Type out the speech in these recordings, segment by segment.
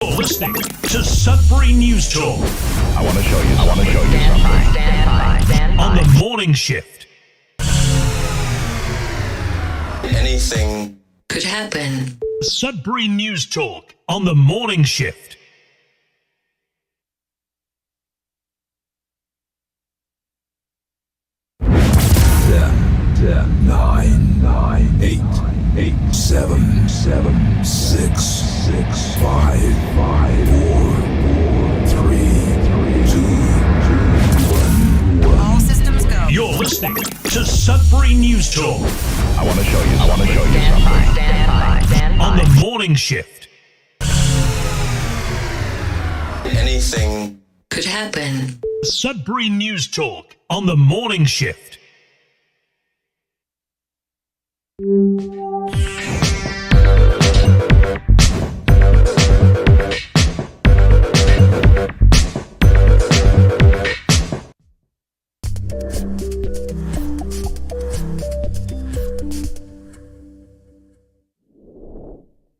You're listening to Sudbury News Talk. I want to show you something. Stand by. On the morning shift. Anything could happen. Sudbury News Talk on the morning shift. 10, 9, 8, 7, 6, 5, 4, 3, 2, 1. All systems go. You're listening to Sudbury News Talk. I want to show you something. Stand by. On the morning shift. anything could happen. Sudbury News Talk on the morning shift.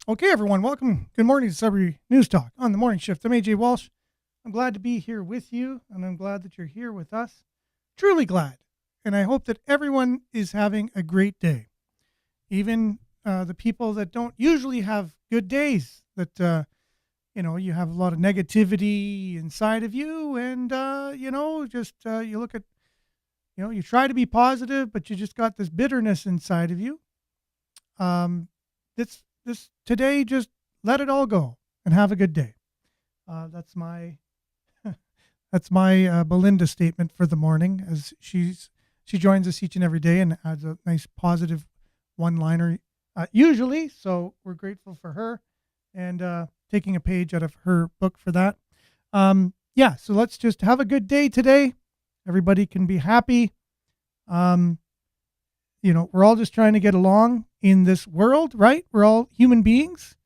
Okay, everyone, welcome. Good morning to Sudbury News Talk on the morning shift. I'm AJ Walsh. I'm glad to be here with you, and I'm glad that you're here with us. Truly glad. And I hope that everyone is having a great day. Even the people that don't usually have good days, that, you have a lot of negativity inside of you, and, you look at, you try to be positive, but you just got this bitterness inside of you. This today, just let it all go and have a good day. That's my Belinda statement for the morning, as she joins us each and every day and adds a nice positive one-liner usually. So we're grateful for her and taking a page out of her book for that. So let's just have a good day today. Everybody can be happy. We're all just trying to get along in this world, right? We're all human beings,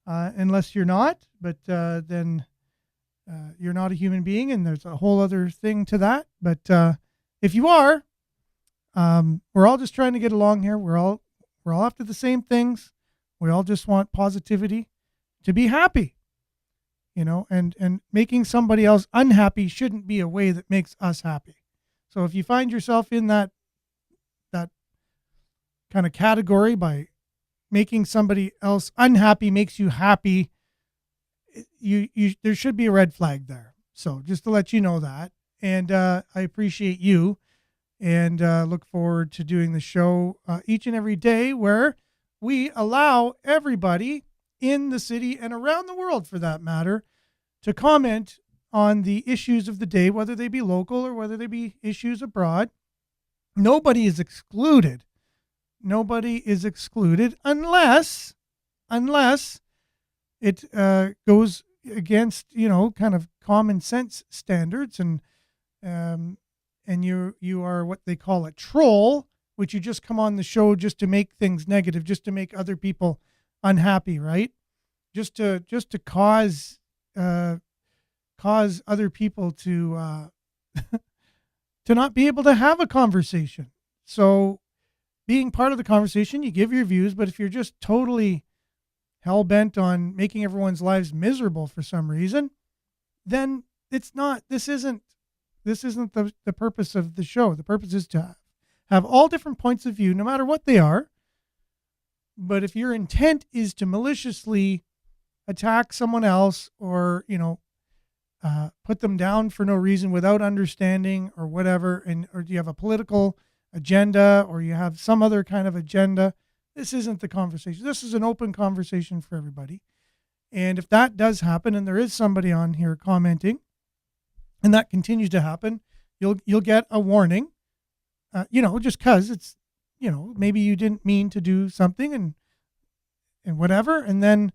unless you're not, but then you're not a human being, and there's a whole other thing to that. But if you are, we're all just trying to get along here. We're all after the same things. We all just want positivity, to be happy, and making somebody else unhappy shouldn't be a way that makes us happy. So if you find yourself in that kind of category, by making somebody else unhappy makes you happy, you there should be a red flag there. So just to let you know that, and I appreciate you, and look forward to doing the show each and every day, where we allow everybody in the city and around the world, for that matter, to comment on the issues of the day, whether they be local or whether they be issues abroad. Nobody is excluded. Nobody is excluded unless it goes against, kind of common sense standards, and you are what they call a troll, which you just come on the show just to make things negative, just to make other people unhappy, right? Just to cause other people to to not be able to have a conversation. So being part of the conversation, you give your views, but if you're just totally hell-bent on making everyone's lives miserable for some reason, then this isn't the purpose of the show. The purpose is to have all different points of view, no matter what they are. But if your intent is to maliciously attack someone else, or, put them down for no reason without understanding or whatever, or do you have a political agenda, or you have some other kind of agenda, this isn't the conversation. This is an open conversation for everybody. And if that does happen, and there is somebody on here commenting, and that continues to happen, you'll get a warning, just because it's, maybe you didn't mean to do something and whatever, and then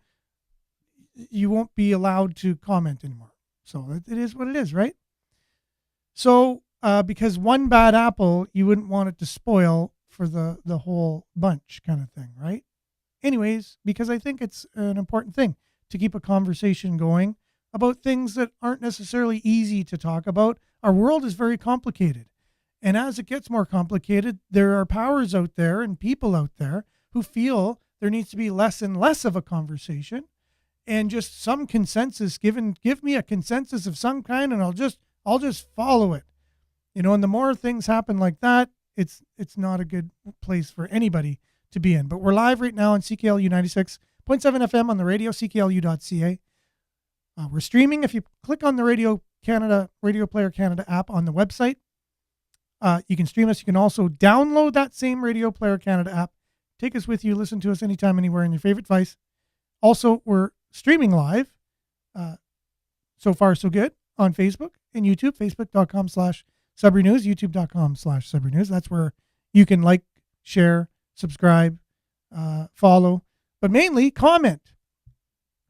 you won't be allowed to comment anymore. So it is what it is, right? So because one bad apple, you wouldn't want it to spoil for the whole bunch, kind of thing, right? Anyways, because I think it's an important thing to keep a conversation going about things that aren't necessarily easy to talk about. Our world is very complicated. And as it gets more complicated, there are powers out there and people out there who feel there needs to be less and less of a conversation. and just some consensus. Give me a consensus of some kind, and I'll just follow it. And the more things happen like that, it's not a good place for anybody to be in. But we're live right now on CKLU 96.7 FM on the radio, cklu.ca. We're streaming. If you click on the Radio Player Canada app on the website, you can stream us. You can also download that same Radio Player Canada app. Take us with you. Listen to us anytime, anywhere in your favorite device. Also, we're streaming live. So far, so good on Facebook and YouTube, facebook.com/Sudbury News, youtube.com/Sudbury News. That's where you can like, share, subscribe, follow, but mainly comment.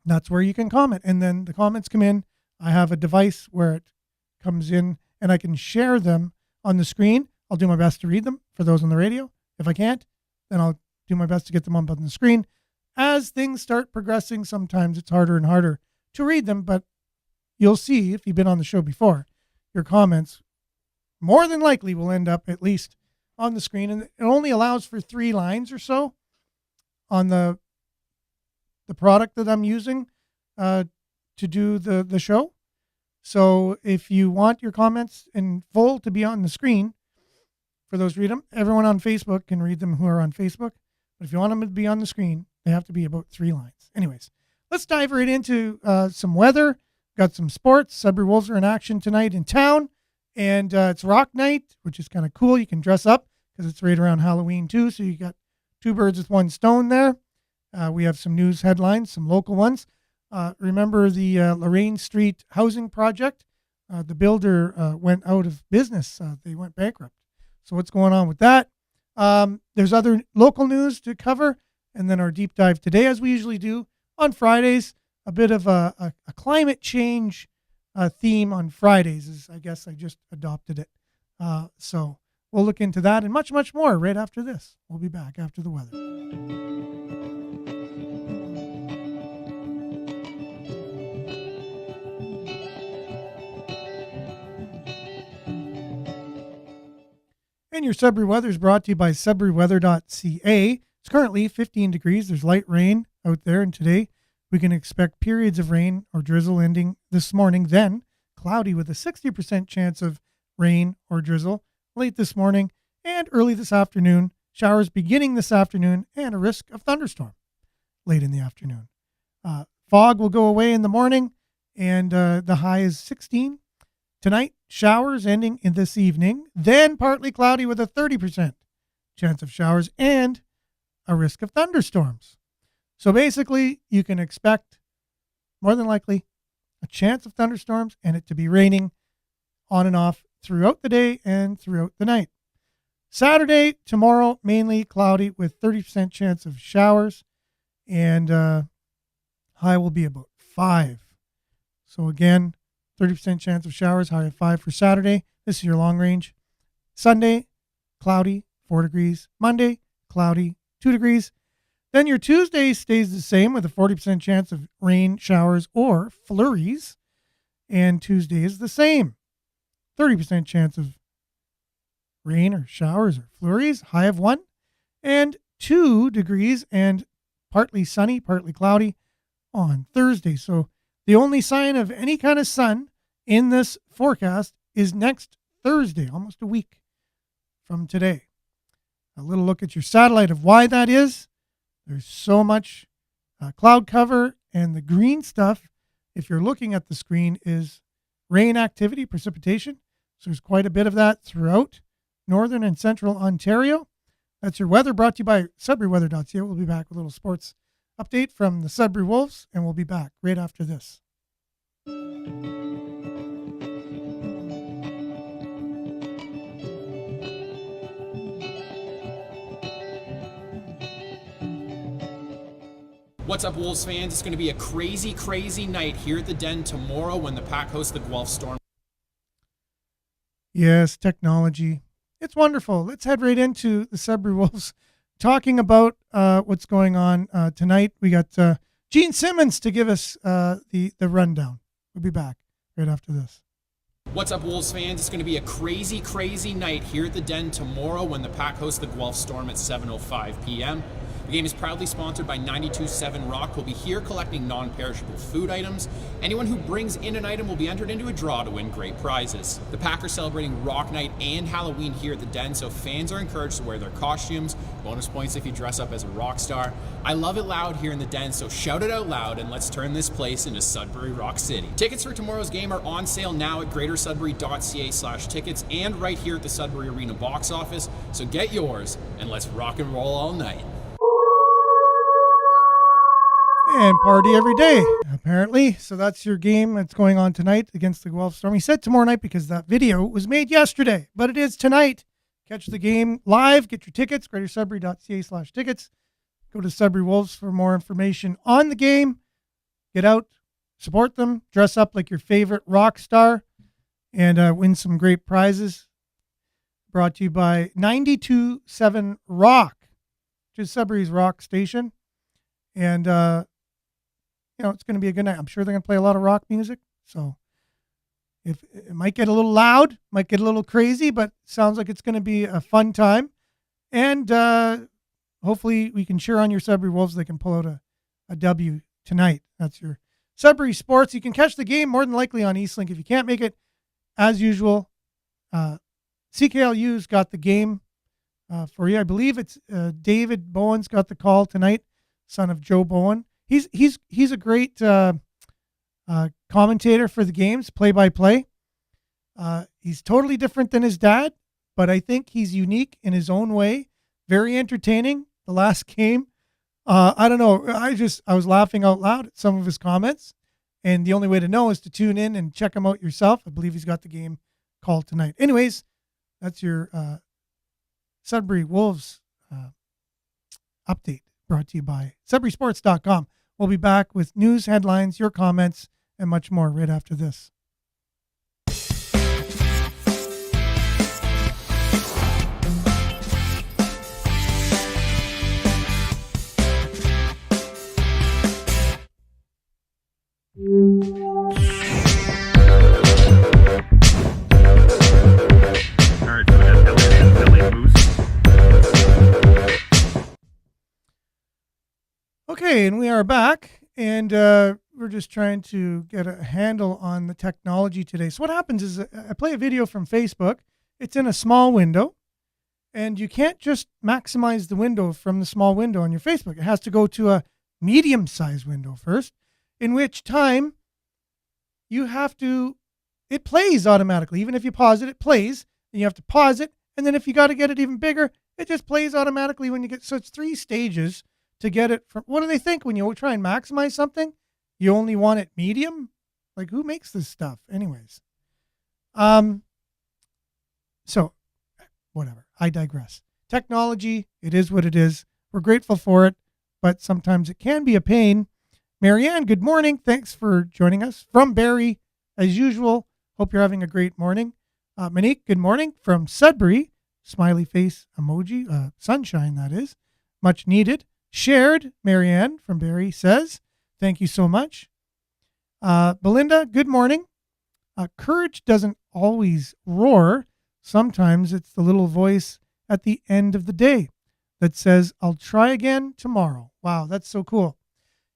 That's where you can comment. And then the comments come in. I have a device where it comes in and I can share them on the screen. I'll do my best to read them for those on the radio. If I can't, then I'll do my best to get them on the screen. As things start progressing, sometimes it's harder and harder to read them, but you'll see if you've been on the show before, your comments more than likely will end up at least on the screen. And it only allows for 3 lines or so on the product that I'm using to do the show. So if you want your comments in full to be on the screen, for those who read them, everyone on Facebook can read them who are on Facebook. But if you want them to be on the screen, they have to be about 3 lines. Anyways, let's dive right into some weather. Got some sports. Sudbury Wolves are in action tonight in town. And it's Rock Night, which is kind of cool. You can dress up because it's right around Halloween too. So you got 2 birds with 1 stone there. We have some news headlines, some local ones. Remember the Lorraine Street housing project? The builder went out of business. They went bankrupt. So what's going on with that? There's other local news to cover. And then our deep dive today, as we usually do on Fridays, a bit of a climate change theme on Fridays. I guess I just adopted it. So we'll look into that and much, much more right after this. We'll be back after the weather. And your Sudbury weather is brought to you by sudburyweather.ca. It's currently 15 degrees. There's light rain out there, and today we can expect periods of rain or drizzle ending this morning, then cloudy with a 60% chance of rain or drizzle late this morning and early this afternoon. Showers beginning this afternoon and a risk of thunderstorm late in the afternoon. Fog will go away in the morning, and the high is 16. Tonight, showers ending in this evening, then partly cloudy with a 30% chance of showers and a risk of thunderstorms. So basically, you can expect, more than likely, a chance of thunderstorms and it to be raining on and off throughout the day and throughout the night. Saturday, tomorrow, mainly cloudy with 30% chance of showers, and high will be about 5. So again, 30% chance of showers, high of 5 for Saturday. This is your long range. Sunday, cloudy, 4 degrees. Monday, cloudy, 2 degrees. Then your Tuesday stays the same with a 40% chance of rain, showers, or flurries. And Tuesday is the same. 30% chance of rain or showers or flurries, high of 1. And 2 degrees and partly sunny, partly cloudy on Thursday. So the only sign of any kind of sun in this forecast is next Thursday, almost a week from today. A little look at your satellite of why that is. There's so much cloud cover, and the green stuff, if you're looking at the screen, is rain activity, precipitation. So there's quite a bit of that throughout northern and central Ontario. That's your weather, brought to you by sudburyweather.ca. We'll be back with a little sports update from the Sudbury Wolves, and we'll be back right after this. What's up, Wolves fans? It's going to be a crazy, crazy night here at the Den tomorrow when the Pack hosts the Guelph Storm. Yes, technology. It's wonderful. Let's head right into the Sudbury Wolves talking about what's going on tonight. We got Gene Simmons to give us the rundown. We'll be back right after this. What's up, Wolves fans? It's going to be a crazy, crazy night here at the Den tomorrow when the Pack hosts the Guelph Storm at 7:05 p.m. The game is proudly sponsored by 92.7 Rock, who'll be here collecting non-perishable food items. Anyone who brings in an item will be entered into a draw to win great prizes. The Pack are celebrating Rock Night and Halloween here at the Den, so fans are encouraged to wear their costumes. Bonus points if you dress up as a rock star. I love it loud here in the Den, so shout it out loud and let's turn this place into Sudbury Rock City. Tickets for tomorrow's game are on sale now at greatersudbury.ca/tickets and right here at the Sudbury Arena box office, so get yours and let's rock and roll all night. And party every day, apparently. So that's your game that's going on tonight against the Guelph Storm. He said tomorrow night because that video was made yesterday, but it is tonight. Catch the game live. Get your tickets, greatersudbury.ca/tickets. Go to Sudbury Wolves for more information on the game. Get out, support them, dress up like your favorite rock star, and win some great prizes. Brought to you by 92.7 Rock, which is Sudbury's rock station. And, it's going to be a good night. I'm sure they're going to play a lot of rock music. So if it might get a little loud, might get a little crazy, but sounds like it's going to be a fun time. And hopefully we can cheer on your Sudbury Wolves. They can pull out a W tonight. That's your Sudbury Sports. You can catch the game more than likely on Eastlink. If you can't make it, as usual, CKLU's got the game for you. I believe it's David Bowen's got the call tonight, son of Joe Bowen. He's a great commentator for the games, play-by-play. He's totally different than his dad, but I think he's unique in his own way. Very entertaining. The last game, I don't know. I was laughing out loud at some of his comments, and the only way to know is to tune in and check him out yourself. I believe he's got the game called tonight. Anyways, that's your Sudbury Wolves update brought to you by SudburySports.com. We'll be back with news, headlines, your comments, and much more right after this. Okay, and we are back, and we're just trying to get a handle on the technology today. So what happens is I play a video from Facebook. It's in a small window, and you can't just maximize the window from the small window on your Facebook. It has to go to a medium-sized window first, in which time it plays automatically. Even if you pause it, it plays, and you have to pause it, and then if you got to get it even bigger, it just plays automatically when you get, so it's 3 stages to get it from. What do they think when you try and maximize something? You only want it medium? Like, who makes this stuff? Anyways. So, whatever. I digress. Technology, it is what it is. We're grateful for it, but sometimes it can be a pain. Marianne, good morning. Thanks for joining us from Barrie, as usual. Hope you're having a great morning. Monique, good morning from Sudbury. Smiley face emoji. Sunshine, that is. Much needed. Shared, Marianne from Barrie says, thank you so much. Belinda, good morning. Courage doesn't always roar. Sometimes it's the little voice at the end of the day that says, I'll try again tomorrow. Wow, that's so cool.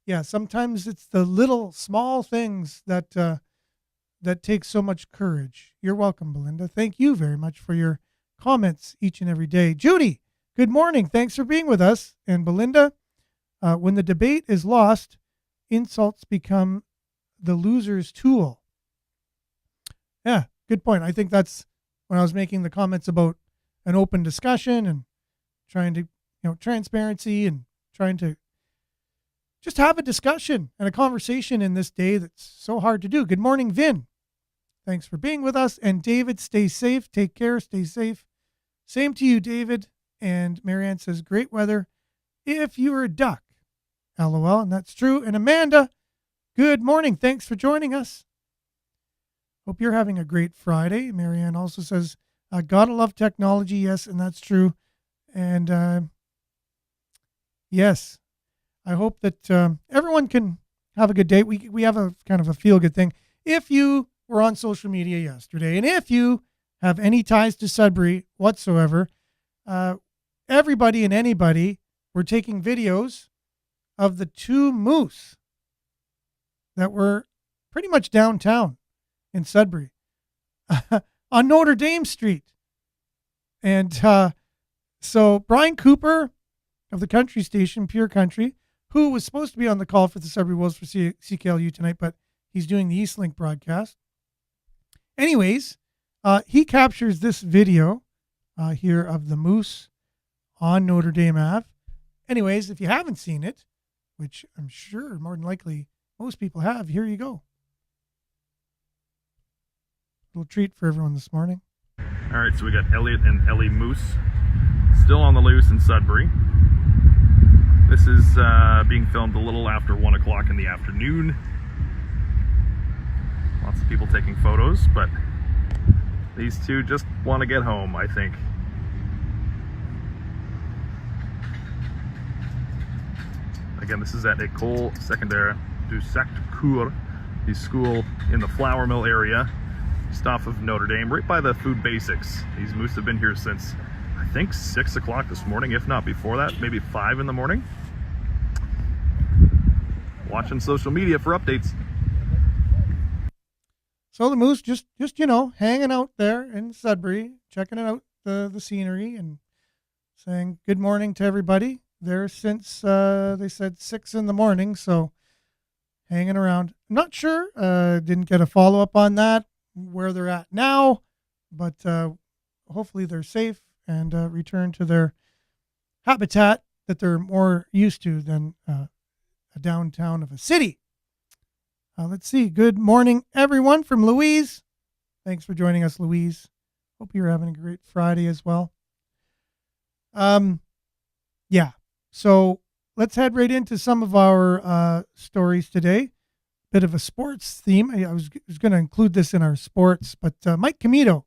Yeah, sometimes it's the little small things that take so much courage. You're welcome, Belinda. Thank you very much for your comments each and every day. Judy, good morning. Thanks for being with us. And Belinda, when the debate is lost, insults become the loser's tool. Yeah, good point. I think that's when I was making the comments about an open discussion and trying to, transparency and trying to just have a discussion and a conversation in this day that's so hard to do. Good morning, Vin. Thanks for being with us. And David, stay safe. Take care. Stay safe. Same to you, David. And Marianne says, great weather if you're a duck. LOL. And that's true. And Amanda, good morning. Thanks for joining us. Hope you're having a great Friday. Marianne also says, gotta love technology. Yes, and that's true. And yes, I hope that everyone can have a good day. We have a kind of a feel-good thing. If you were on social media yesterday, and if you have any ties to Sudbury whatsoever, everybody and anybody were taking videos of the two moose that were pretty much downtown in Sudbury on Notre Dame Street. And so Brian Cooper of the country station, Pure Country, who was supposed to be on the call for the Sudbury Wolves for CKLU tonight, but he's doing the Eastlink broadcast. Anyways, he captures this video here of the moose on Notre Dame Ave. Anyways, if you haven't seen it, which I'm sure more than likely most people have, here you go. Little treat for everyone this morning. All right, so we got Elliot and Ellie Moose still on the loose in Sudbury. This is being filmed a little after 1 o'clock in the afternoon. Lots of people taking photos, but these two just want to get home, I think. Again, this is at École Secondaire du Sacré-Cœur, the school in the Flour Mill area, just off of Notre Dame, right by the Food Basics. These moose have been here since, I think, 6 o'clock this morning, if not before that, maybe 5 in the morning. Watching social media for updates. So the moose just hanging out there in Sudbury, checking it out, the scenery, and saying good morning to everybody there since they said 6 in the morning. So hanging around. I'm not sure. Didn't get a follow-up on that, where they're at now, but hopefully they're safe and return to their habitat that they're more used to than a downtown of a city. Let's see. Good morning, everyone, from Louise. Thanks for joining us, Louise. Hope you're having a great Friday as well. Yeah. So let's head right into some of our stories today. Bit of a sports theme. I was going to include this in our sports, but Mike Comito.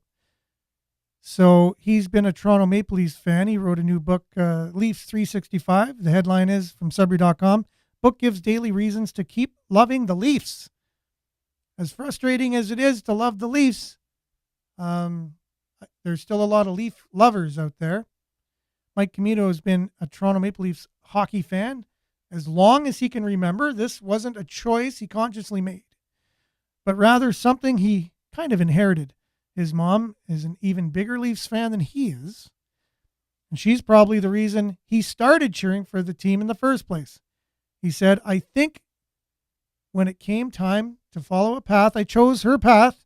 So he's been a Toronto Maple Leafs fan. He wrote a new book, Leafs 365. The headline is from Sudbury.com. Book gives daily reasons to keep loving the Leafs. As frustrating as it is to love the Leafs, there's still a lot of Leaf lovers out there. Mike Comito has been a Toronto Maple Leafs hockey fan as long as he can remember. This wasn't a choice he consciously made, but rather something he kind of inherited. His mom is an even bigger Leafs fan than he is, and she's probably the reason he started cheering for the team in the first place. He said, I think when it came time to follow a path, I chose her path.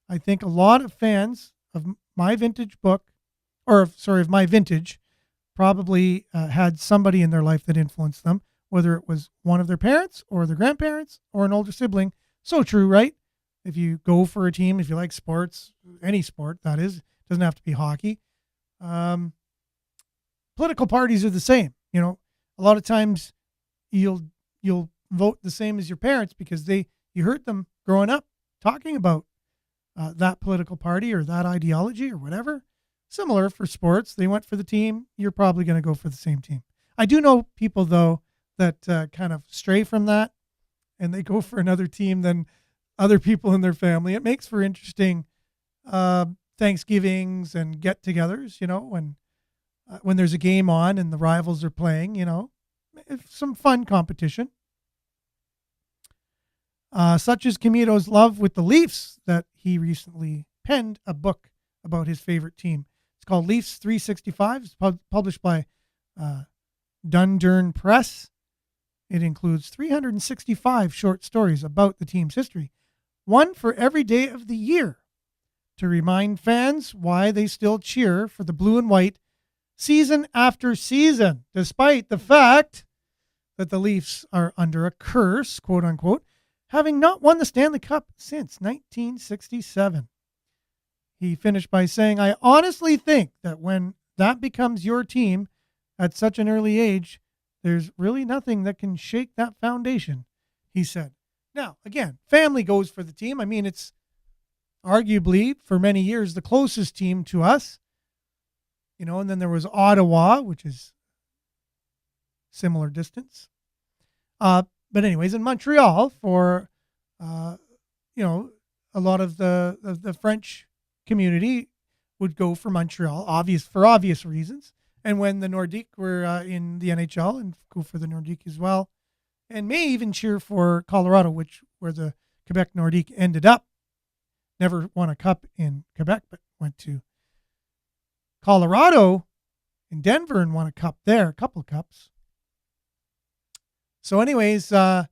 I think a lot of fans of my vintage of my vintage, probably had somebody in their life that influenced them, whether it was one of their parents or their grandparents or an older sibling. So true, right? If you go for a team, if you like sports, any sport, that is, doesn't have to be hockey. Political parties are the same. You know, a lot of times you'll vote the same as your parents because you heard them growing up talking about that political party or that ideology or whatever. Similar for sports. They went for the team. You're probably going to go for the same team. I do know people, though, that kind of stray from that and they go for another team than other people in their family. It makes for interesting Thanksgivings and get-togethers, you know, when there's a game on and the rivals are playing, you know, some fun competition. Such as Comito's love with the Leafs that he recently penned a book about his favorite team. It's called Leafs 365. It's published by Dundurn Press. It includes 365 short stories about the team's history, one for every day of the year, to remind fans why they still cheer for the blue and white season after season, despite the fact that the Leafs are under a curse, quote unquote, having not won the Stanley Cup since 1967. He finished by saying, I honestly think that when that becomes your team at such an early age, there's really nothing that can shake that foundation, he said. Now, again, family goes for the team. I mean, it's arguably, for many years, the closest team to us. You know, and then there was Ottawa, which is similar distance. But anyways, in Montreal, for, you know, a lot of the French community would go for Montreal, for obvious reasons. And when the Nordique were in the NHL, and go for the Nordique as well, and may even cheer for Colorado, where the Quebec Nordique ended up. Never won a cup in Quebec, but went to Colorado in Denver and won a cup there, a couple of cups. So anyways, being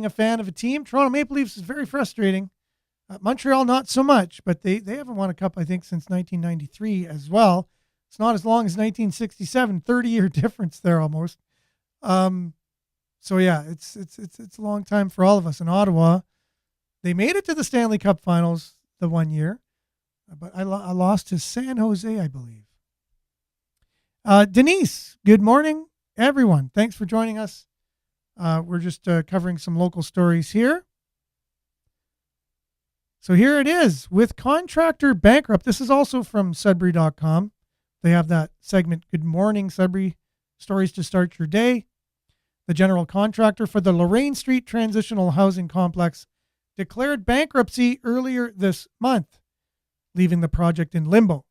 a fan of a team, Toronto Maple Leafs is very frustrating. Montreal, not so much, but they haven't won a cup, I think, since 1993 as well. It's not as long as 1967, 30-year difference there almost. So yeah, it's a long time for all of us. In Ottawa, they made it to the Stanley Cup Finals the one year, but I lost to San Jose, I believe. Denise, good morning, everyone. Thanks for joining us. We're just covering some local stories here. So here it is, with contractor bankrupt. This is also from Sudbury.com. They have that segment, Good Morning Sudbury, stories to start your day. The general contractor for the Lorraine Street Transitional Housing Complex declared bankruptcy earlier this month, leaving the project in limbo.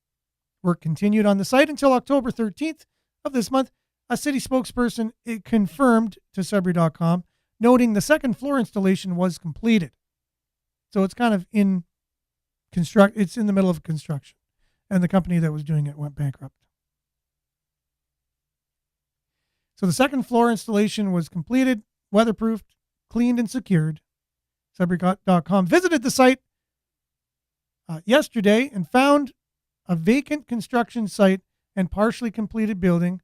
Work continued on the site until October 13th of this month. A city spokesperson confirmed to Sudbury.com, noting the second floor installation was completed. So it's kind of it's in the middle of construction, and the company that was doing it went bankrupt. So the second floor installation was completed, weatherproofed, cleaned, and secured. Sudbury.com visited the site yesterday and found a vacant construction site and partially completed building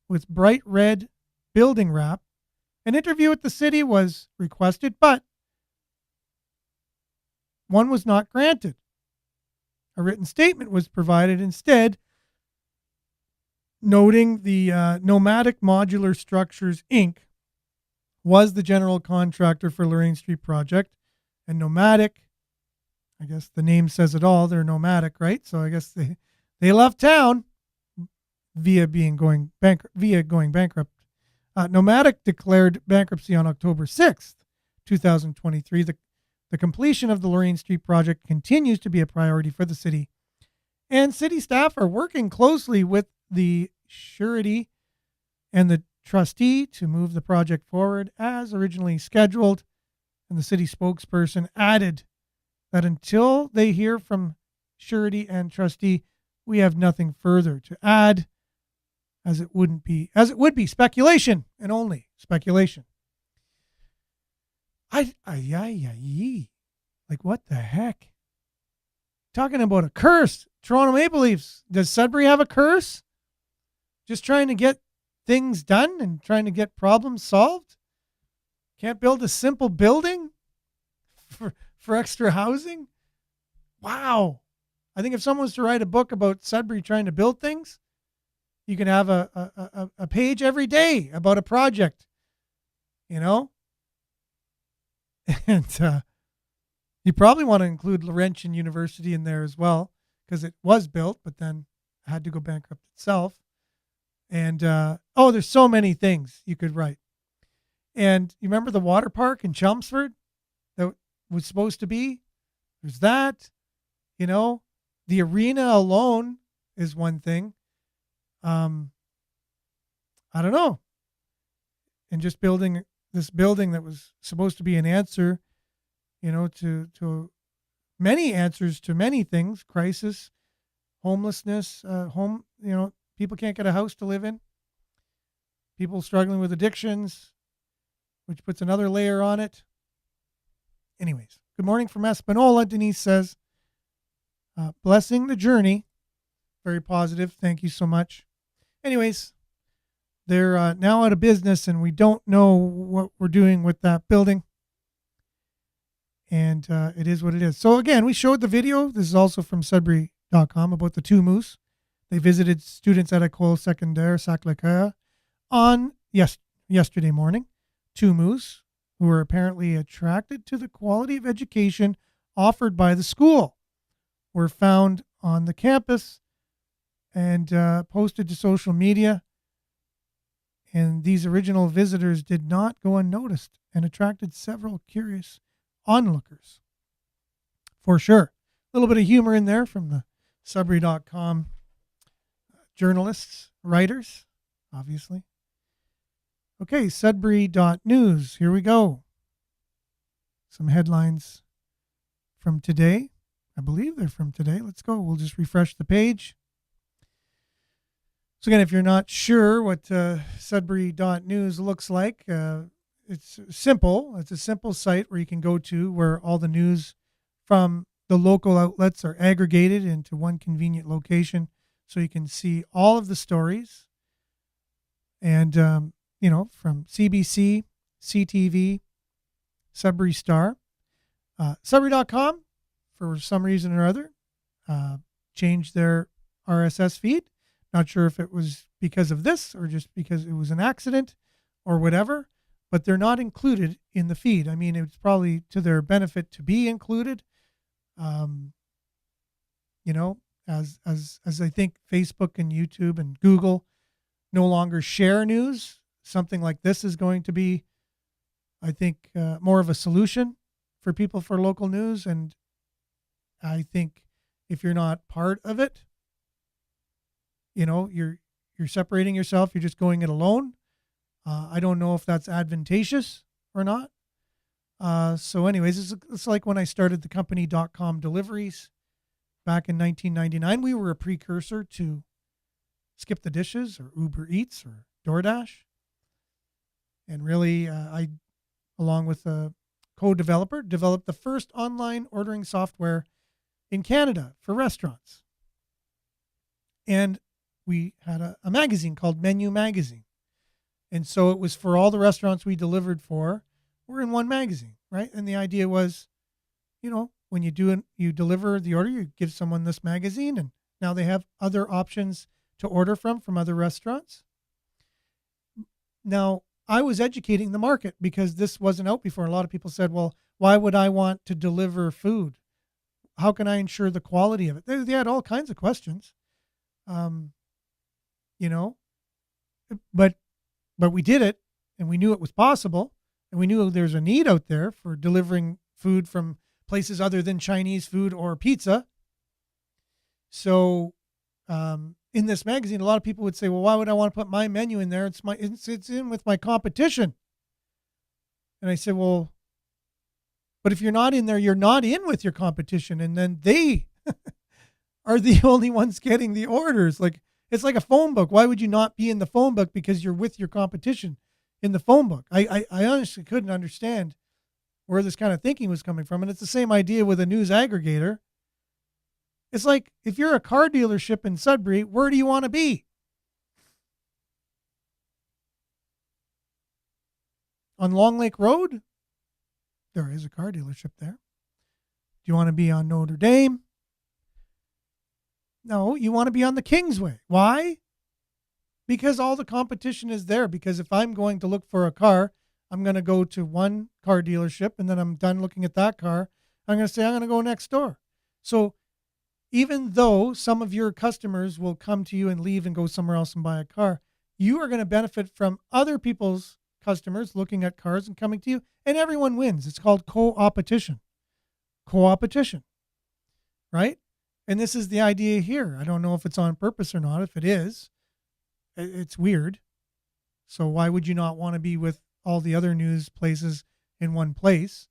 with bright red building wrap. An interview with the city was requested, but one was not granted. A written statement was provided instead, noting the Nomadic Modular Structures, Inc. was the general contractor for Lorraine Street project. And Nomadic, I guess the name says it all. They're nomadic, right? So I guess they left town via going bankrupt. Nomadic declared bankruptcy on October 6th, 2023. The completion of the Lorraine Street project continues to be a priority for the city, and city staff are working closely with the surety and the trustee to move the project forward as originally scheduled. And the city spokesperson added that until they hear from surety and trustee, we have nothing further to add, as it would be speculation and only speculation. Like, what the heck? Talking about a curse. Toronto Maple Leafs. Does Sudbury have a curse? Just trying to get things done and trying to get problems solved? Can't build a simple building for extra housing? Wow. I think if someone was to write a book about Sudbury trying to build things, you can have a page every day about a project, And you probably want to include Laurentian University in there as well, because it was built, but then had to go bankrupt itself. And, there's so many things you could write. And you remember the water park in Chelmsford that was supposed to be? There's that, the arena alone is one thing. I don't know. And just building this building that was supposed to be an answer, to many answers to many things, crisis, homelessness, people can't get a house to live in, people struggling with addictions, which puts another layer on it. Anyways, good morning from Espanola. Denise says, blessing the journey. Very positive. Thank you so much. Anyways, they're now out of business, and we don't know what we're doing with that building. And it is what it is. So again, we showed the video. This is also from Sudbury.com about the two moose. They visited students at École Secondaire Sacré-Cœur on yesterday morning. Two moose who were apparently attracted to the quality of education offered by the school were found on the campus and posted to social media. And these original visitors did not go unnoticed and attracted several curious onlookers. For sure. A little bit of humor in there from the Sudbury.com journalists, writers, obviously. Okay, Sudbury.news. Here we go. Some headlines from today. I believe they're from today. Let's go. We'll just refresh the page. So again, if you're not sure what Sudbury.news looks like, it's simple. It's a simple site where you can go to where all the news from the local outlets are aggregated into one convenient location, so you can see all of the stories. And, from CBC, CTV, Sudbury Star, Sudbury.com, for some reason or other, changed their RSS feed. Not sure if it was because of this or just because it was an accident or whatever, but they're not included in the feed. I mean, it's probably to their benefit to be included. As I think Facebook and YouTube and Google no longer share news, something like this is going to be, I think, more of a solution for people for local news. And I think if you're not part of it, you're separating yourself. You're just going it alone. I don't know if that's advantageous or not. So anyways, it's like when I started the company.com deliveries back in 1999. We were a precursor to Skip the Dishes or Uber Eats or DoorDash. And really, I, along with a co-developer, developed the first online ordering software in Canada for restaurants. And we had a magazine called Menu Magazine. And so it was for all the restaurants we delivered for, were in one magazine, right? And the idea was, when you deliver the order, you give someone this magazine, and now they have other options to order from other restaurants. Now, I was educating the market because this wasn't out before. A lot of people said, well, why would I want to deliver food? How can I ensure the quality of it? They had all kinds of questions. But we did it, and we knew it was possible, and we knew there's a need out there for delivering food from places other than Chinese food or pizza. So, in this magazine, a lot of people would say, well, why would I want to put my menu in there? It's in with my competition. And I said, well, but if you're not in there, you're not in with your competition. And then they are the only ones getting the orders. It's like a phone book. Why would you not be in the phone book because you're with your competition in the phone book? I honestly couldn't understand where this kind of thinking was coming from. And it's the same idea with a news aggregator. It's like, if you're a car dealership in Sudbury, where do you want to be? On Long Lake Road? There is a car dealership there. Do you want to be on Notre Dame? No, you want to be on the Kingsway. Why? Because all the competition is there. Because if I'm going to look for a car, I'm going to go to one car dealership, and then I'm done looking at that car. I'm going to say, I'm going to go next door. So even though some of your customers will come to you and leave and go somewhere else and buy a car, you are going to benefit from other people's customers looking at cars and coming to you, and everyone wins. It's called co-opetition. Co-opetition, right? And this is the idea here. I don't know if it's on purpose or not. If it is, it's weird. So why would you not want to be with all the other news places in one place?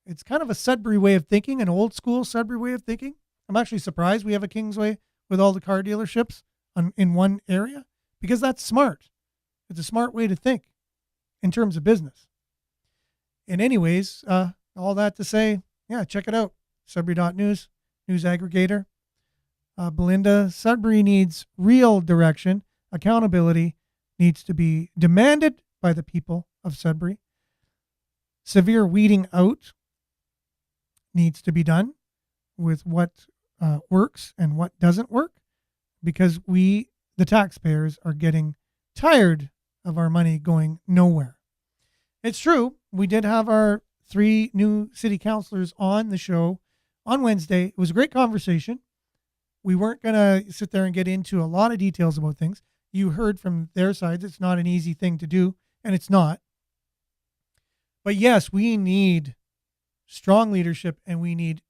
It's kind of a Sudbury way of thinking, an old school Sudbury way of thinking. I'm actually surprised we have a Kingsway with all the car dealerships in one area, because that's smart. It's a smart way to think in terms of business. And anyways, all that to say, yeah, check it out. Sudbury.news, news aggregator. Belinda, Sudbury needs real direction. Accountability needs to be demanded by the people of Sudbury. Severe weeding out needs to be done with what works and what doesn't work, because we, the taxpayers, are getting tired of our money going nowhere. It's true. We did have our 3 new city councilors on the show on Wednesday. It was a great conversation. We weren't going to sit there and get into a lot of details about things. You heard from their sides. It's not an easy thing to do, and it's not. But yes, we need strong leadership, and we need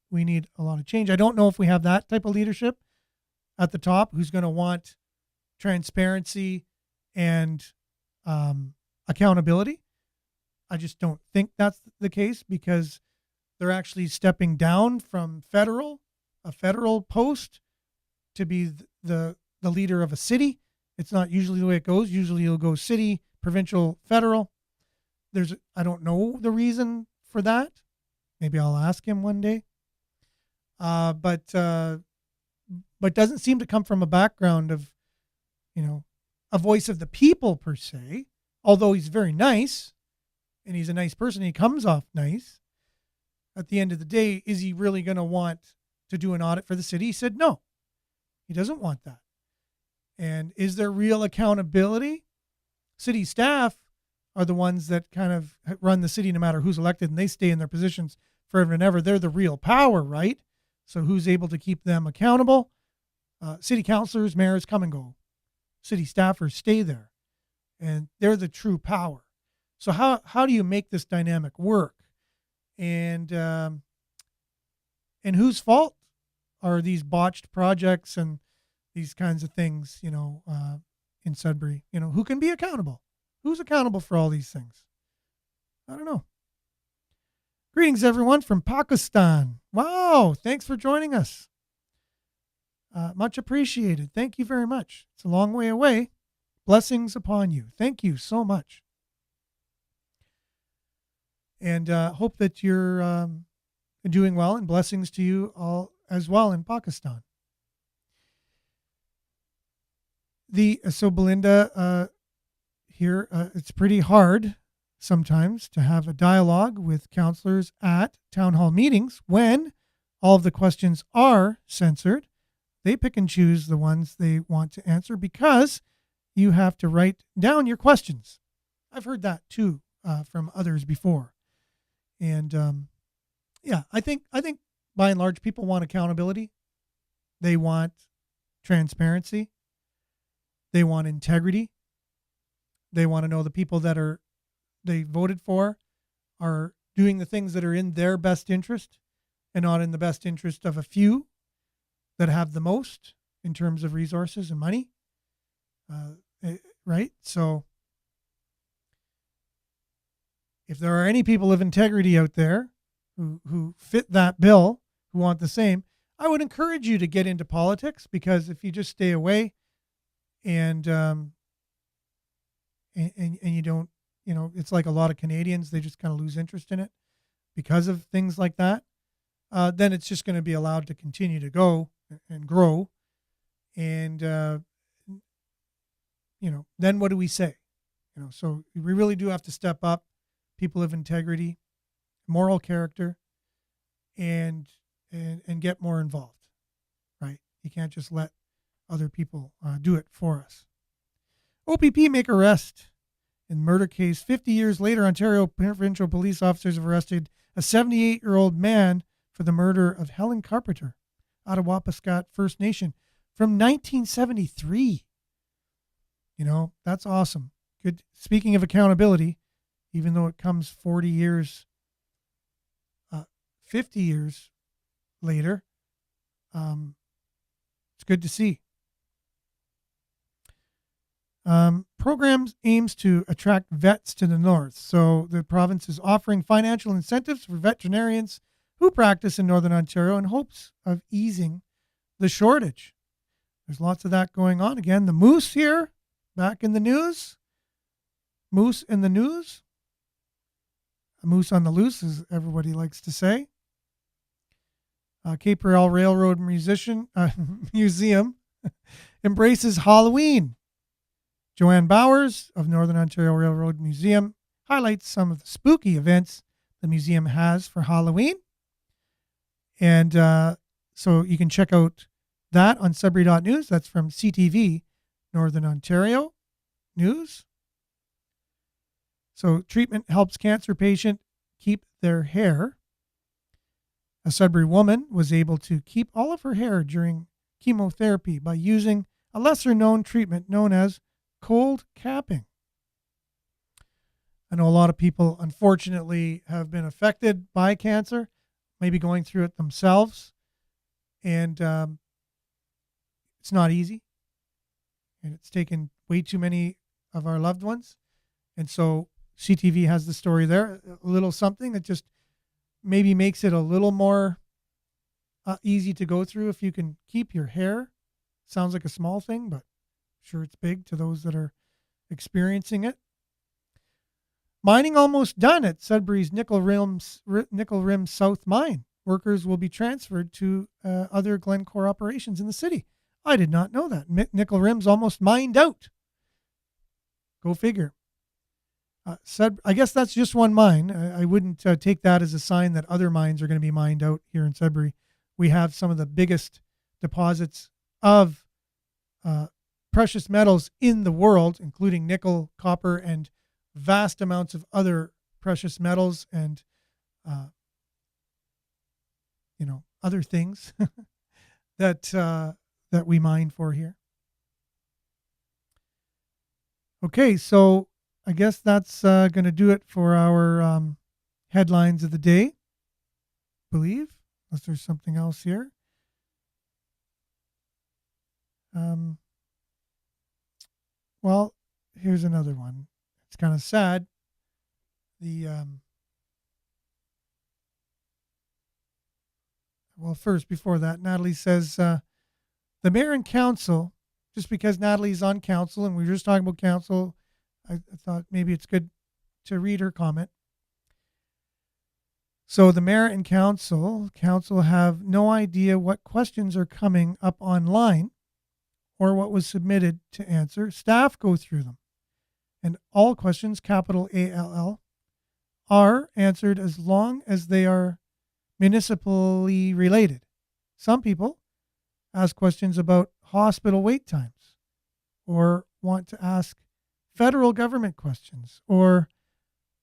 a lot of change. I don't know if we have that type of leadership at the top who's going to want transparency and accountability. I just don't think that's the case, because they're actually stepping down from a federal post to be the leader of a city. It's not usually the way it goes. Usually you'll go city, provincial, federal. I don't know the reason for that. Maybe I'll ask him one day. But doesn't seem to come from a background of, a voice of the people per se, although he's very nice and he's a nice person. He comes off nice. At the end of the day, is he really going to want to do an audit for the city? He said no. He doesn't want that. And is there real accountability? City staff are the ones that kind of run the city no matter who's elected, and they stay in their positions forever and ever. They're the real power, right? So who's able to keep them accountable? City councilors, mayors come and go. City staffers stay there, and they're the true power. So how do you make this dynamic work? And whose fault are these botched projects and these kinds of things, in Sudbury? Who can be accountable? Who's accountable for all these things? I don't know. Greetings, everyone, from Pakistan. Wow, thanks for joining us. Much appreciated. Thank you very much. It's a long way away. Blessings upon you. Thank you so much. And hope that you're doing well, and blessings to you all as well in Pakistan. So Belinda, here, it's pretty hard sometimes to have a dialogue with counselors at town hall meetings when all of the questions are censored. They pick and choose the ones they want to answer because you have to write down your questions. I've heard that too from others before. And I think by and large people want accountability. They want transparency. They want integrity. They want to know the people that they voted for are doing the things that are in their best interest and not in the best interest of a few that have the most in terms of resources and money. Right? So if there are any people of integrity out there who fit that bill, who want the same, I would encourage you to get into politics, because if you just stay away and you don't, it's like a lot of Canadians, they just kind of lose interest in it because of things like that. Then it's just going to be allowed to continue to go and grow. And, then what do we say? So we really do have to step up, people of integrity, moral character, and get more involved, right? You can't just let other people do it for us. OPP make arrest in murder case. 50 years later, Ontario provincial police officers have arrested a 78-year-old man for the murder of Helen Carpenter, Attawapiskat First Nation, from 1973. That's awesome. Good. Speaking of accountability, even though it comes 40 years, 50 years later, it's good to see. Programs aims to attract vets to the north. So the province is offering financial incentives for veterinarians who practice in Northern Ontario in hopes of easing the shortage. There's lots of that going on. Again, the moose here, back in the news. Moose in the news. A moose on the loose, as everybody likes to say. Cape Rail Railroad Museum embraces Halloween. Joanne Bowers of Northern Ontario Railroad Museum highlights some of the spooky events the museum has for Halloween. And so you can check out that on Sudbury.news. That's from CTV, Northern Ontario News. So treatment helps cancer patient keep their hair. A Sudbury woman was able to keep all of her hair during chemotherapy by using a lesser-known treatment known as cold capping. I know a lot of people, unfortunately, have been affected by cancer, maybe going through it themselves. And it's not easy. and it's taken way too many of our loved ones. And so CTV has the story there, a little something that just maybe makes it a little more easy to go through if you can keep your hair. Sounds like a small thing, but I'm sure it's big to those that are experiencing it. Mining almost done at Sudbury's Nickel Rim South mine. Workers will be transferred to other Glencore operations in the city. I did not know that. Nickel Rim's almost mined out. Go figure. I guess that's just one mine. I wouldn't take that as a sign that other mines are going to be mined out here in Sudbury. We have some of the biggest deposits of precious metals in the world, including nickel, copper, and vast amounts of other precious metals and other things that we mine for here. Okay, so I guess that's going to do it for our headlines of the day, I believe, unless there's something else here. Well, here's another one. It's kind of sad. Well, first, before that, Natalie says the mayor and council, just because Natalie's on council and we were just talking about council, I thought maybe it's good to read her comment. So the mayor and council have no idea what questions are coming up online or what was submitted to answer. Staff go through them. And all questions, capital ALL, are answered as long as they are municipally related. Some people ask questions about hospital wait times or want to ask federal government questions or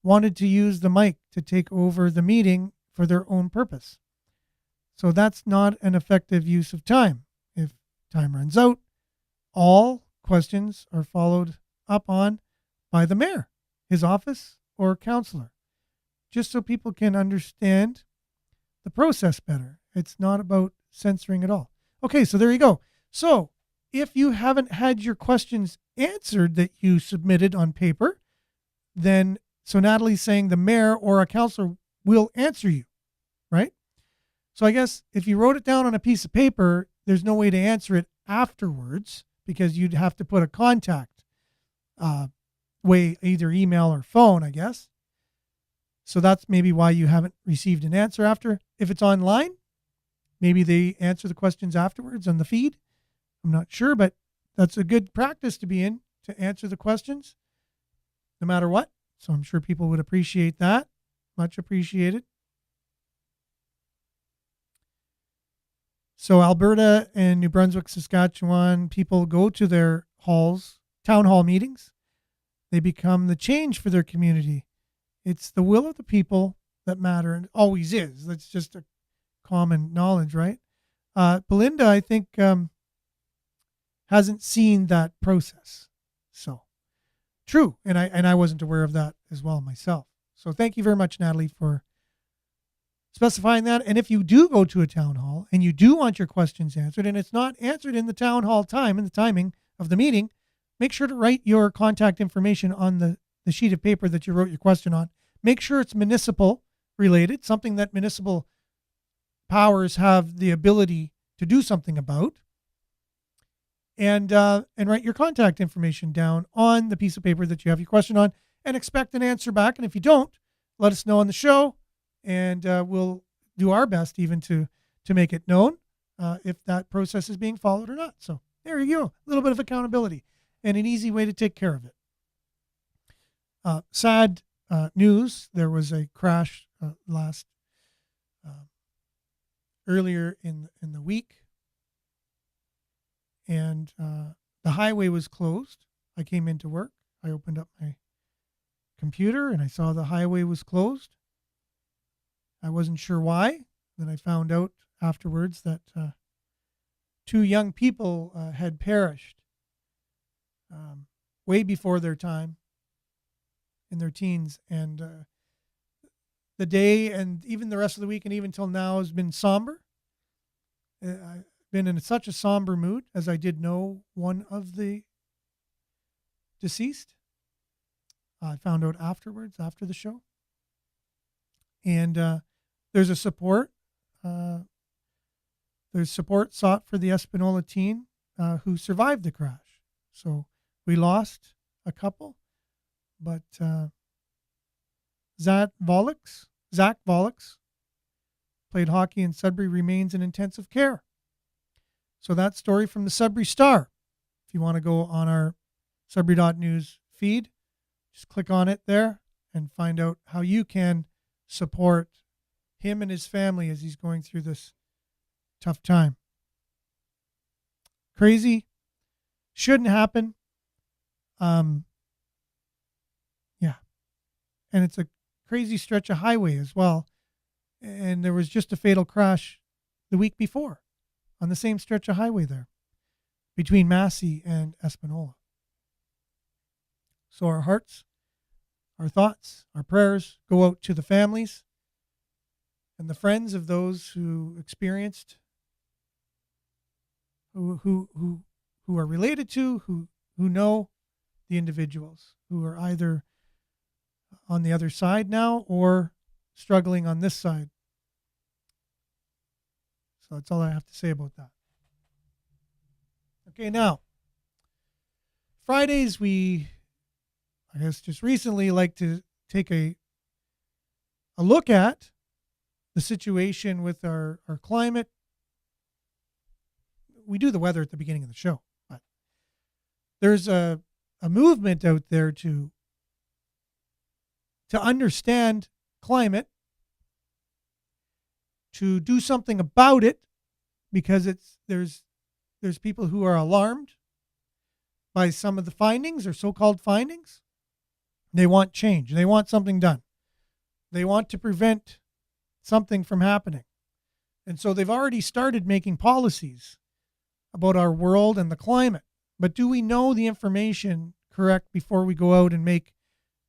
wanted to use the mic to take over the meeting for their own purpose. So that's not an effective use of time. If time runs out, all questions are followed up on by the mayor, his office, or counselor, just so people can understand the process better. It's not about censoring at all. Okay, so there you go. So if you haven't had your questions answered that you submitted on paper, then, so Natalie's saying the mayor or a counselor will answer you, right? So I guess if you wrote it down on a piece of paper, there's no way to answer it afterwards because you'd have to put a contact way, either email or phone, I guess. So that's maybe why you haven't received an answer after. If it's online, maybe they answer the questions afterwards on the feed. I'm not sure, but that's a good practice to be in, to answer the questions no matter what. So I'm sure people would appreciate that. Much appreciated. So Alberta and New Brunswick, Saskatchewan, people go to their halls, town hall meetings. They become the change for their community. It's the will of the people that matter, and always is. That's just a common knowledge, right? Belinda, I think, hasn't seen that process. So true. And I wasn't aware of that as well myself. So thank you very much, Natalie, for specifying that. And if you do go to a town hall and you do want your questions answered and it's not answered in the town hall time, in the timing of the meeting, make sure to write your contact information on the sheet of paper that you wrote your question on. Make sure it's municipal related, something that municipal powers have the ability to do something about. And write your contact information down on the piece of paper that you have your question on and expect an answer back. And if you don't, let us know on the show and we'll do our best even to make it known if that process is being followed or not. So there you go. A little bit of accountability and an easy way to take care of it. Sad news. There was a crash earlier in the week. And the highway was closed. I came into work. I opened up my computer and I saw the highway was closed. I wasn't sure why. Then I found out afterwards that 2 young people had perished way before their time in their teens. And the day and even the rest of the week and even till now has been somber. I've been in such a somber mood as I did know one of the deceased. I found out afterwards, after the show. And there's a support. There's support sought for the Espanola teen who survived the crash. So we lost a couple, but Zach Volix played hockey in Sudbury, remains in intensive care. So that story from the Sudbury Star. If you want to go on our Sudbury.news feed, just click on it there and find out how you can support him and his family as he's going through this tough time. Crazy. Shouldn't happen. Yeah. And it's a crazy stretch of highway as well. And there was just a fatal crash the week before on the same stretch of highway there between Massey and Espanola. So our hearts, our thoughts, our prayers go out to the families and the friends of those who experienced, who are related to, who know the individuals who are either on the other side now or struggling on this side. So that's all I have to say about that. Okay, now, Fridays we, I guess just recently, like to take a look at the situation with our climate. We do the weather at the beginning of the show, but there's a movement out there to understand climate, to do something about it, because there's people who are alarmed by some of the findings or so-called findings. They want change. They want something done. They want to prevent something from happening. And so they've already started making policies about our world and the climate. But do we know the information correct before we go out and make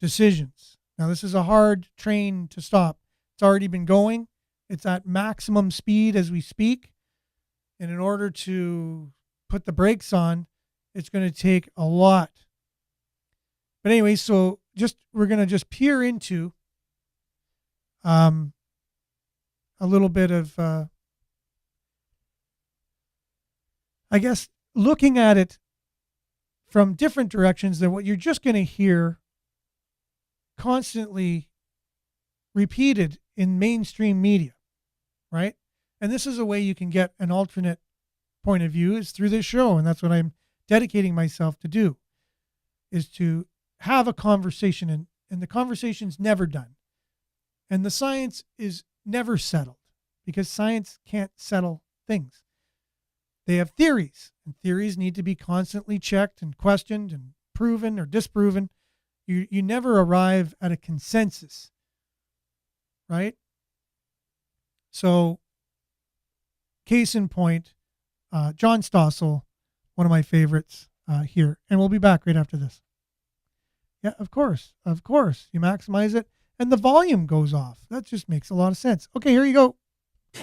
decisions? Now, this is a hard train to stop. It's already been going. It's at maximum speed as we speak. And in order to put the brakes on, it's going to take a lot. But anyway, so we're going to just peer into a little bit of, I guess, looking at it from different directions than what you're just going to hear constantly repeated in mainstream media, right? And this is a way you can get an alternate point of view, is through this show. And that's what I'm dedicating myself to do, is to have a conversation. And the conversation's never done. And the science is never settled, because science can't settle things. They have theories, and theories need to be constantly checked and questioned and proven or disproven. You never arrive at a consensus, right? So, case in point, John Stossel, one of my favorites here. And we'll be back right after this. Yeah, of course. Of course. You maximize it and the volume goes off. That just makes a lot of sense. Okay, here you go.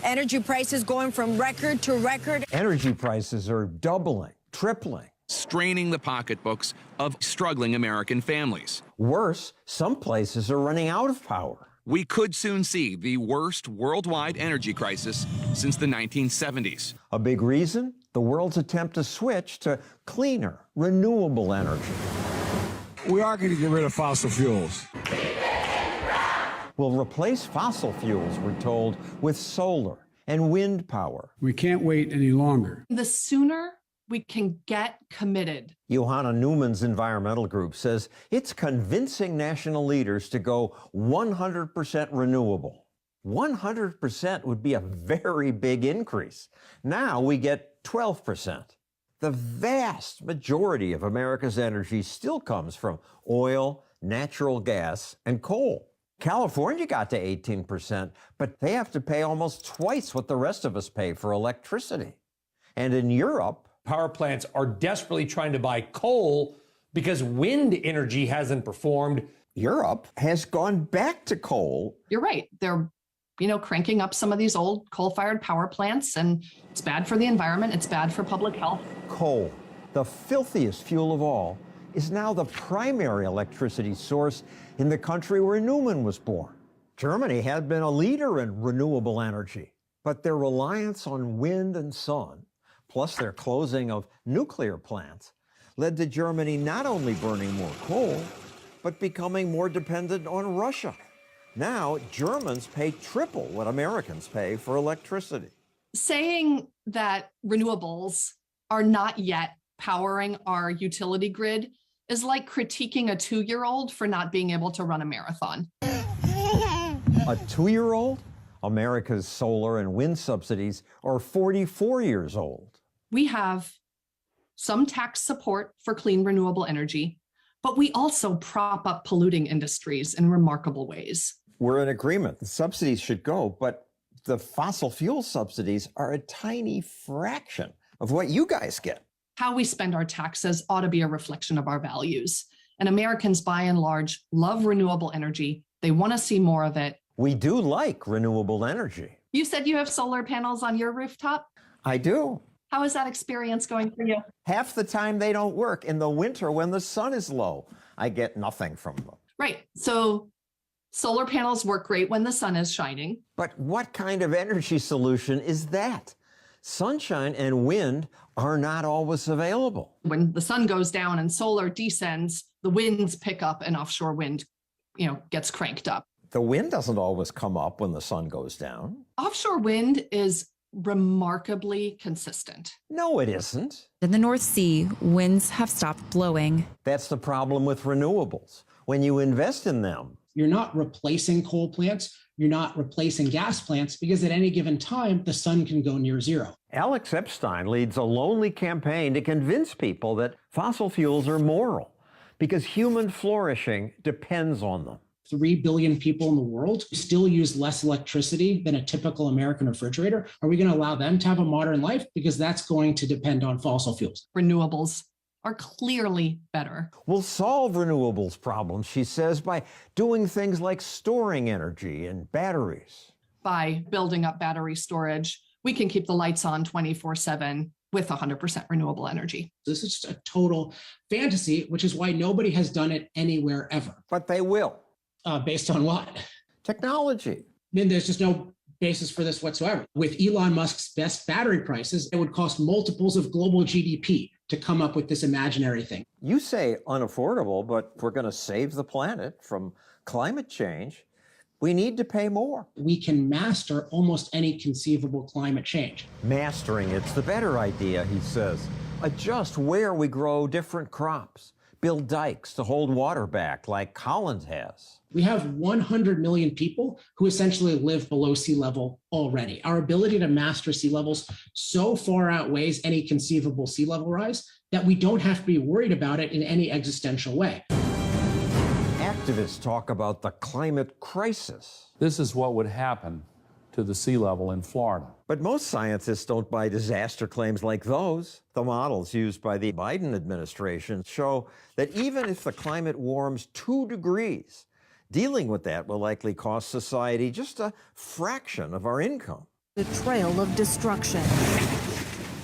Energy prices going from record to record. Energy prices are doubling, tripling. Straining the pocketbooks of struggling American families. Worse, some places are running out of power. We could soon see the worst worldwide energy crisis since the 1970s. A big reason? The world's attempt to switch to cleaner, renewable energy. We are going to get rid of fossil fuels. We'll replace fossil fuels, we're told, with solar and wind power. We can't wait any longer. The sooner we can get committed. Johanna Newman's environmental group says it's convincing national leaders to go 100% renewable. 100% would be a very big increase. Now we get 12%. The vast majority of America's energy still comes from oil, natural gas, and coal. California got to 18%, but they have to pay almost twice what the rest of us pay for electricity. And in Europe, power plants are desperately trying to buy coal because wind energy hasn't performed. Europe has gone back to coal. You're right. They're, cranking up some of these old coal-fired power plants, and it's bad for the environment. It's bad for public health. Coal, the filthiest fuel of all, is now the primary electricity source in the country where Newman was born. Germany had been a leader in renewable energy, but their reliance on wind and sun, plus their closing of nuclear plants, led to Germany not only burning more coal, but becoming more dependent on Russia. Now, Germans pay triple what Americans pay for electricity. Saying that renewables are not yet powering our utility grid is like critiquing a 2-year-old for not being able to run a marathon. A 2-year-old? America's solar and wind subsidies are 44 years old. We have some tax support for clean renewable energy, but we also prop up polluting industries in remarkable ways. We're in agreement. The subsidies should go, but the fossil fuel subsidies are a tiny fraction of what you guys get. How we spend our taxes ought to be a reflection of our values. And Americans, by and large, love renewable energy. They want to see more of it. We do like renewable energy. You said you have solar panels on your rooftop? I do. How is that experience going for you? Half the time they don't work. In the winter when the sun is low, I get nothing from them. Right. So solar panels work great when the sun is shining. But what kind of energy solution is that? Sunshine and wind are not always available. When the sun goes down and solar descends, the winds pick up and offshore wind, gets cranked up. The wind doesn't always come up when the sun goes down. Offshore wind is remarkably consistent. No, it isn't. In the North Sea, winds have stopped blowing. That's the problem with renewables. When you invest in them, you're not replacing coal plants, you're not replacing gas plants, because at any given time, the sun can go near zero. Alex Epstein leads a lonely campaign to convince people that fossil fuels are moral, because human flourishing depends on them. 3 billion people in the world still use less electricity than a typical American refrigerator. Are we going to allow them to have a modern life? Because that's going to depend on fossil fuels. Renewables are clearly better. We'll solve renewables problems, she says, by doing things like storing energy in batteries. By building up battery storage, we can keep the lights on 24/7 with 100% renewable energy. This is just a total fantasy, which is why nobody has done it anywhere ever. But they will. Based on what? Technology. I mean, there's just no basis for this whatsoever. With Elon Musk's best battery prices, it would cost multiples of global GDP to come up with this imaginary thing. You say unaffordable, but if we're going to save the planet from climate change, we need to pay more. We can master almost any conceivable climate change. Mastering it's the better idea, he says. Adjust where we grow different crops. Build dikes to hold water back like Holland has. We have 100 million people who essentially live below sea level already. Our ability to master sea levels so far outweighs any conceivable sea level rise that we don't have to be worried about it in any existential way. Activists talk about the climate crisis. This is what would happen to the sea level in Florida. But most scientists don't buy disaster claims like those. The models used by the Biden administration show that even if the climate warms 2 degrees, dealing with that will likely cost society just a fraction of our income. The trail of destruction.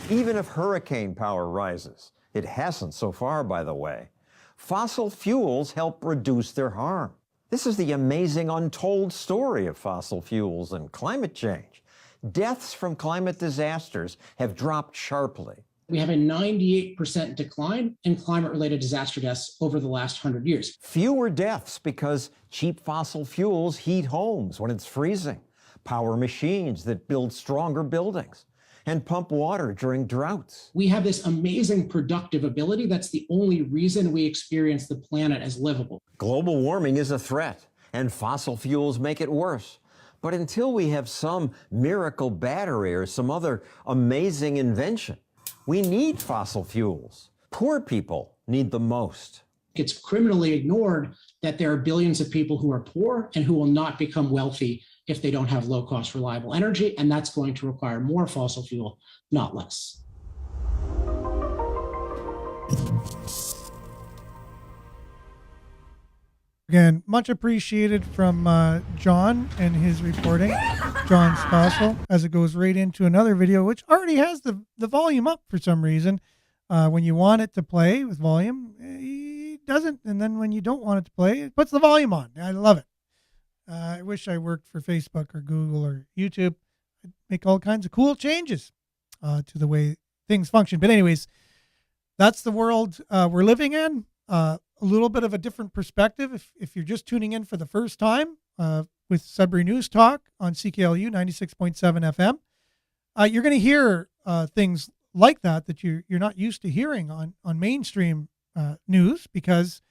Even if hurricane power rises, it hasn't so far, by the way, fossil fuels help reduce their harm. This is the amazing untold story of fossil fuels and climate change. Deaths from climate disasters have dropped sharply. We have a 98% decline in climate-related disaster deaths over the last 100 years. Fewer deaths because cheap fossil fuels heat homes when it's freezing, power machines that build stronger buildings, and pump water during droughts. We have this amazing productive ability. That's the only reason we experience the planet as livable. Global warming is a threat, and fossil fuels make it worse. But until we have some miracle battery or some other amazing invention, we need fossil fuels. Poor people need them most. It's criminally ignored that there are billions of people who are poor and who will not become wealthy if they don't have low-cost, reliable energy, and that's going to require more fossil fuel, not less. Again, much appreciated from John and his reporting, John Stossel, as it goes right into another video, which already has the volume up for some reason. When you want it to play with volume, doesn't. And then when you don't want it to play, it puts the volume on. I love it. I wish I worked for Facebook or Google or YouTube. I'd make all kinds of cool changes to the way things function. But anyways, that's the world we're living in. A little bit of a different perspective if you're just tuning in for the first time with Sudbury News Talk on CKLU 96.7 FM. You're going to hear things like that you're not used to hearing on mainstream news, because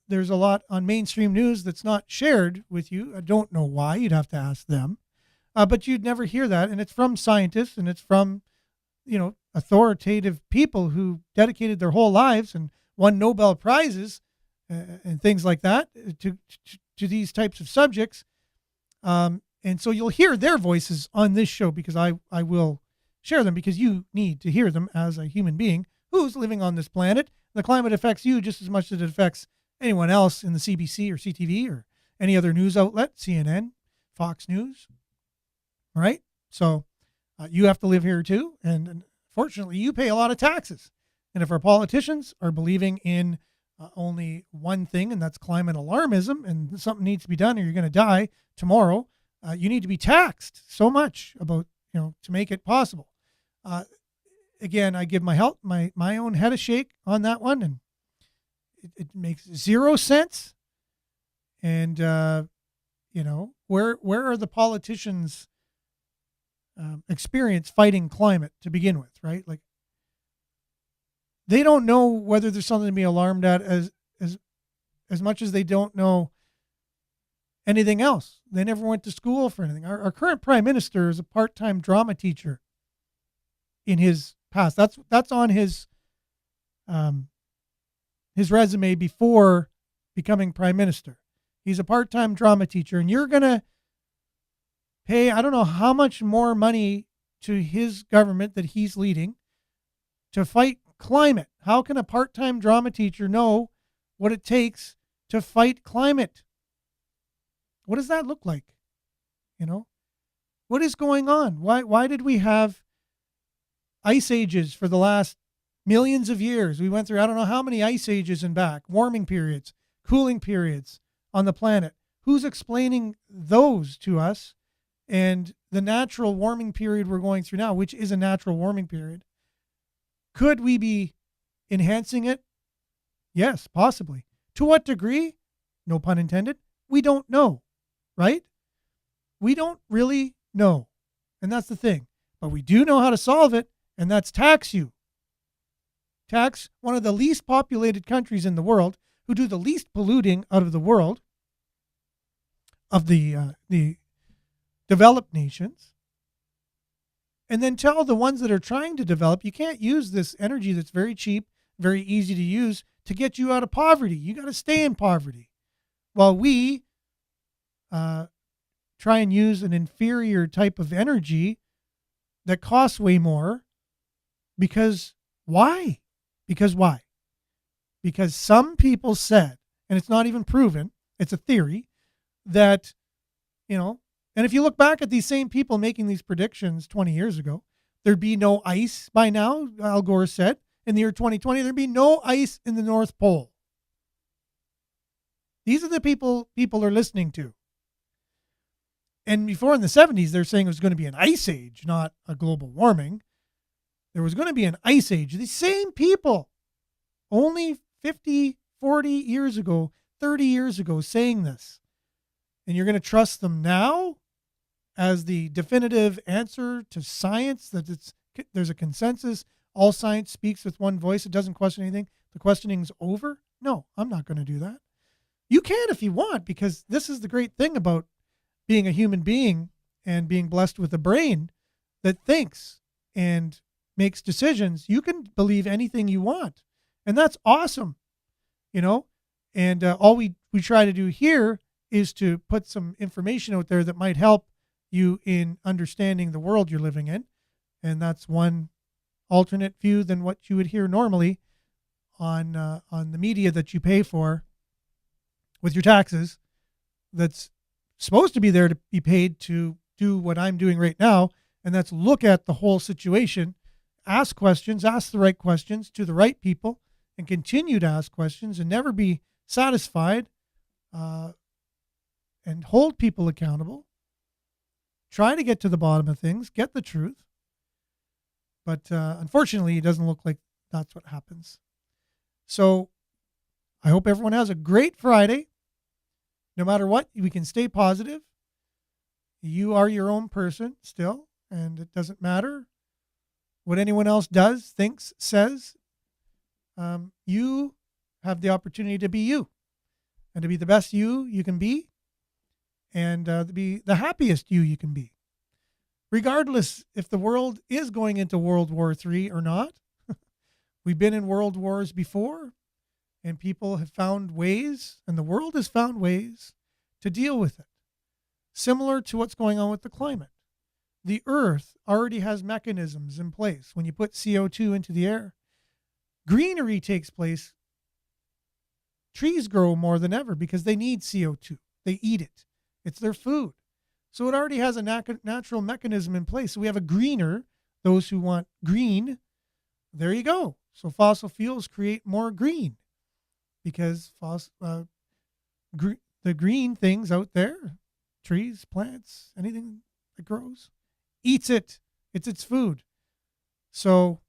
there's a lot on mainstream news that's not shared with you. I don't know why. You'd have to ask them. But you'd never hear that. And it's from scientists, and it's from, authoritative people who dedicated their whole lives and won Nobel Prizes and things like that to these types of subjects. And so you'll hear their voices on this show, because I will share them, because you need to hear them as a human being who's living on this planet. The climate affects you just as much as it affects anyone else in the CBC or CTV or any other news outlet, CNN, Fox News, right? So you have to live here too. And fortunately, you pay a lot of taxes. And if our politicians are believing in only one thing, and that's climate alarmism, and something needs to be done or you're going to die tomorrow, you need to be taxed so much about, to make it possible. Again, I give my own head a shake on that one, and it makes zero sense. And, where are the politicians' experience fighting climate to begin with, right? Like, they don't know whether there's something to be alarmed at as much as they don't know anything else. They never went to school for anything. Our current prime minister is a part-time drama teacher in his past. That's on his resume before becoming prime minister. He's a part-time drama teacher, and you're going to pay, I don't know how much more money to his government that he's leading to fight climate. How can a part-time drama teacher know what it takes to fight climate? What does that look like? What is going on? Why did we have ice ages for the last millions of years? We went through, I don't know how many ice ages and back, warming periods, cooling periods on the planet. Who's explaining those to us? And the natural warming period we're going through now, which is a natural warming period, could we be enhancing it? Yes, possibly. To what degree? No pun intended. We don't know, right? We don't really know. And that's the thing. But we do know how to solve it, and that's tax you. Tax one of the least populated countries in the world, who do the least polluting out of the world, of the developed nations, and then tell the ones that are trying to develop, you can't use this energy that's very cheap, very easy to use, to get you out of poverty. You got to stay in poverty. While we try and use an inferior type of energy that costs way more. Because why? Because some people said, and it's not even proven, it's a theory, that, and if you look back at these same people making these predictions 20 years ago, there'd be no ice by now. Al Gore said in the year 2020, there'd be no ice in the North Pole. These are the people are listening to. And before, in the 70s, they're saying it was going to be an ice age, not a global warming. There was going to be an ice age. These same people, only 50, 40 years ago, 30 years ago, saying this. And you're going to trust them now as the definitive answer to science, that there's a consensus. All science speaks with one voice. It doesn't question anything. The questioning's over. No, I'm not going to do that. You can if you want, because this is the great thing about being a human being and being blessed with a brain that thinks and makes decisions. You can believe anything you want, and that's awesome, and all we try to do here is to put some information out there that might help you in understanding the world you're living in. And that's one alternate view than what you would hear normally on the media that you pay for with your taxes, that's supposed to be there to be paid to do what I'm doing right now, and that's look at the whole situation, ask questions, ask the right questions to the right people, and continue to ask questions and never be satisfied, and hold people accountable. Try to get to the bottom of things, get the truth. But unfortunately, it doesn't look like that's what happens. So I hope everyone has a great Friday. No matter what, we can stay positive. You are your own person still, and it doesn't matter what anyone else does, thinks, says. You have the opportunity to be you and to be the best you can be, and to be the happiest you can be. Regardless if the world is going into World War III or not. We've been in world wars before, and people have found ways, and the world has found ways to deal with it. Similar to what's going on with the climate. The earth already has mechanisms in place. When you put CO2 into the air, greenery takes place. Trees grow more than ever because they need CO2. They eat it. It's their food. So it already has a natural mechanism in place. So we have a greener, those who want green, there you go. So fossil fuels create more green because the green things out there, trees, plants, anything that grows, eats it. It's its food. So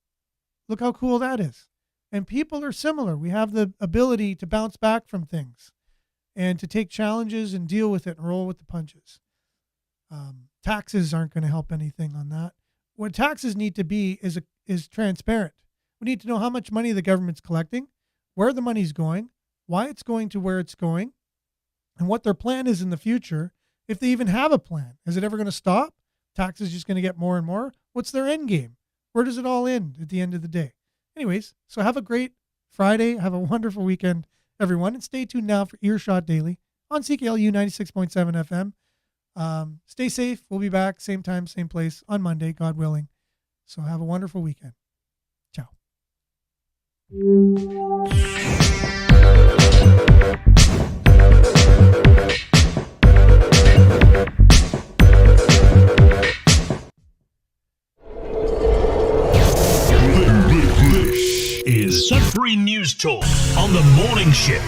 look how cool that is. And people are similar. We have the ability to bounce back from things and to take challenges and deal with it and roll with the punches. Taxes aren't going to help anything on that. What taxes need to be is transparent. We need to know how much money the government's collecting, where the money's going, why it's going to where it's going, and what their plan is in the future, if they even have a plan. Is it ever going to stop? Taxes just going to get more and more? What's their end game? Where does it all end at the end of the day? Anyways, so have a great Friday. Have a wonderful weekend, everyone. And stay tuned now for Earshot Daily on CKLU 96.7 FM. Stay safe. We'll be back same time, same place on Monday, God willing. So have a wonderful weekend. Ciao. This is Sudbury News Talk on the morning shift.